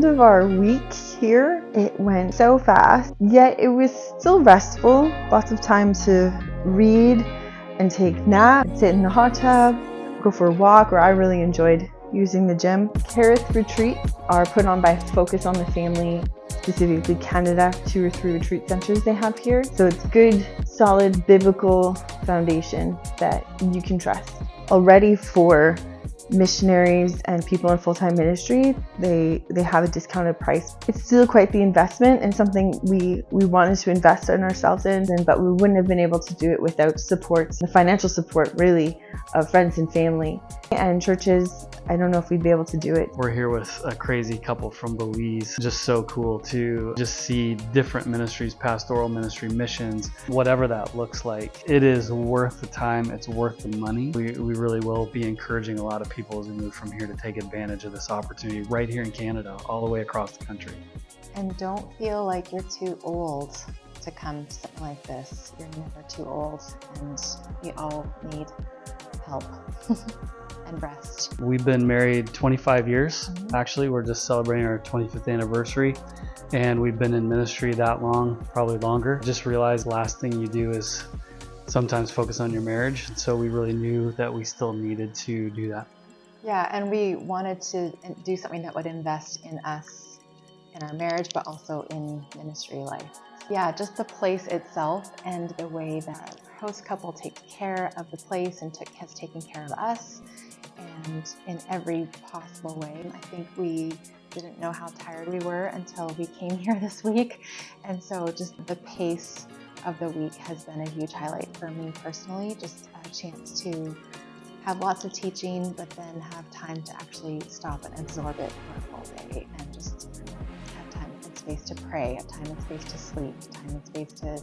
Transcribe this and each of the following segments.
end of our week here, it went so fast, yet it was still restful. Lots of time to read and take naps, sit in the hot tub, go for a walk, or I really enjoyed using the gym. Kerith retreats are put on by Focus on the Family, specifically Canada, 2 or 3 retreat centers they have here. So it's good, solid biblical foundation that you can trust. Already for missionaries and people in full-time ministry, they have a discounted price. It's still quite the investment and something we wanted to invest in ourselves in, but we wouldn't have been able to do it without support, the financial support really, of friends and family and churches. I don't know if we'd be able to do it. We're here with a crazy couple from Belize. Just so cool to just see different ministries, pastoral ministry, missions, whatever that looks like. It is worth the time. It's worth the money. We really will be encouraging a lot of people as we move from here to take advantage of this opportunity right here in Canada, all the way across the country. And don't feel like you're too old to come to something like this. You're never too old, and we all need help. And rest. We've been married 25 years. Actually, we're just celebrating our 25th anniversary, and we've been in ministry that long, probably longer. Just realized the last thing you do is sometimes focus on your marriage. And so we really knew that we still needed to do that. Yeah, and we wanted to do something that would invest in us, in our marriage, but also in ministry life. Yeah, just the place itself and the way that our host couple takes care of the place and has taken care of us. And in every possible way. I think we didn't know how tired we were until we came here this week. And so just the pace of the week has been a huge highlight for me personally. Just a chance to have lots of teaching, but then have time to actually stop and absorb it for a full day and just have time and space to pray, have time and space to sleep, time and space to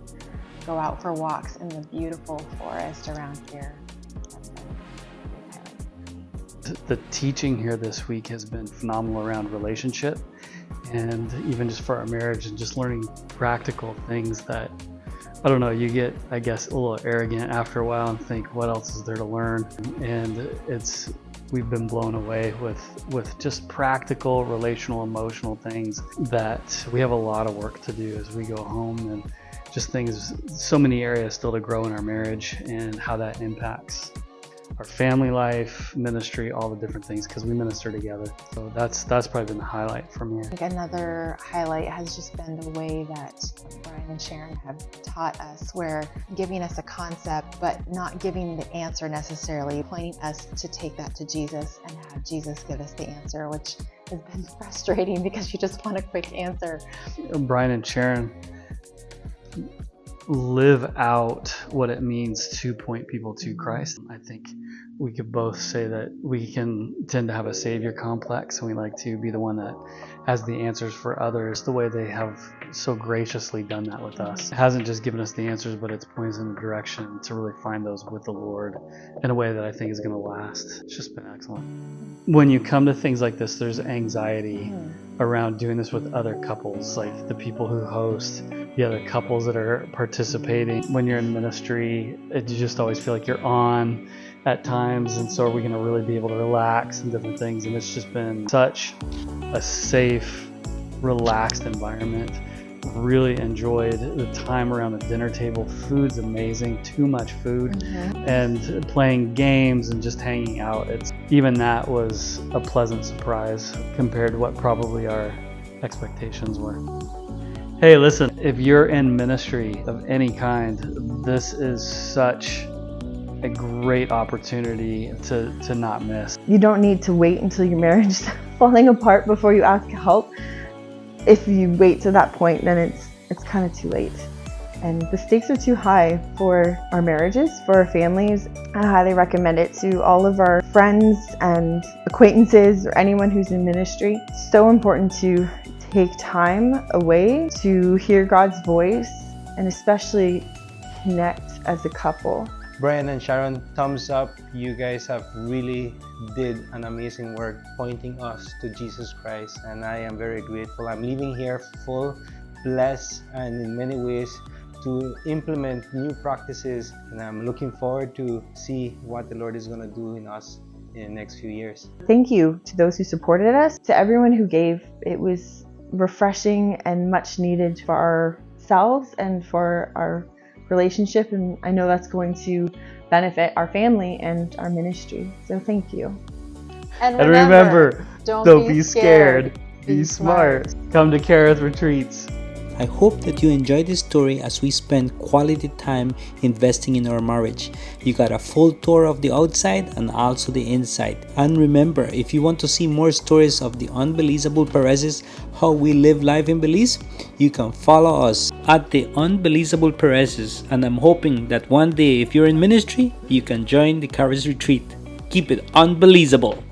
go out for walks in the beautiful forest around here. The teaching here this week has been phenomenal around relationship, and even just for our marriage, and just learning practical things that, I don't know, you get, I guess, a little arrogant after a while and think, what else is there to learn? And we've been blown away with just practical, relational, emotional things that we have a lot of work to do as we go home, and just things, so many areas still to grow in our marriage and how that impacts our family life, ministry, all the different things, because we minister together. So that's probably been the highlight for me. I think another highlight has just been the way that Brian and Sharon have taught us, where giving us a concept, but not giving the answer necessarily, pointing us to take that to Jesus and have Jesus give us the answer, which has been frustrating because you just want a quick answer. Brian and Sharon live out what it means to point people to Christ. I think we could both say that we can tend to have a savior complex, and we like to be the one that has the answers for others, the way they have so graciously done that with us. It hasn't just given us the answers, but it's pointed us in the direction to really find those with the Lord in a way that I think is going to last. It's just been excellent. When you come to things like this, there's anxiety around doing this with other couples, like the people who host, the other couples that are participating. When you're in ministry, you just always feel like you're on at times, and so are we going to really be able to relax and different things? And it's just been such a safe, relaxed environment. Really enjoyed the time around the dinner table. Food's amazing, too much food, and playing games and just hanging out. Even that was a pleasant surprise compared to what probably our expectations were. Hey, listen, if you're in ministry of any kind, this is such a great opportunity to not miss. You don't need to wait until your marriage is falling apart before you ask help. If you wait to that point, then it's kind of too late. And the stakes are too high for our marriages, for our families. I highly recommend it to all of our friends and acquaintances or anyone who's in ministry. It's so important to take time away to hear God's voice and especially connect as a couple. Brian and Sharon, thumbs up. You guys have really did an amazing work pointing us to Jesus Christ, and I am very grateful. I'm leaving here full, blessed, and in many ways to implement new practices, and I'm looking forward to see what the Lord is going to do in us in the next few years. Thank you to those who supported us, to everyone who gave. It was refreshing and much needed for ourselves and for our relationship, and I know that's going to benefit our family and our ministry. So thank you. And remember, don't be scared. Be Be smart. Come to Kerith retreats. I hope that you enjoyed this story as we spend quality time investing in our marriage. You got a full tour of the outside and also the inside. And remember, if you want to see more stories of the Unbelizeable Perezes, how we live life in Belize, you can follow us at the Unbelizeable Perezes. And I'm hoping that one day, if you're in ministry, you can join the Kerith retreat. Keep it unbelievable.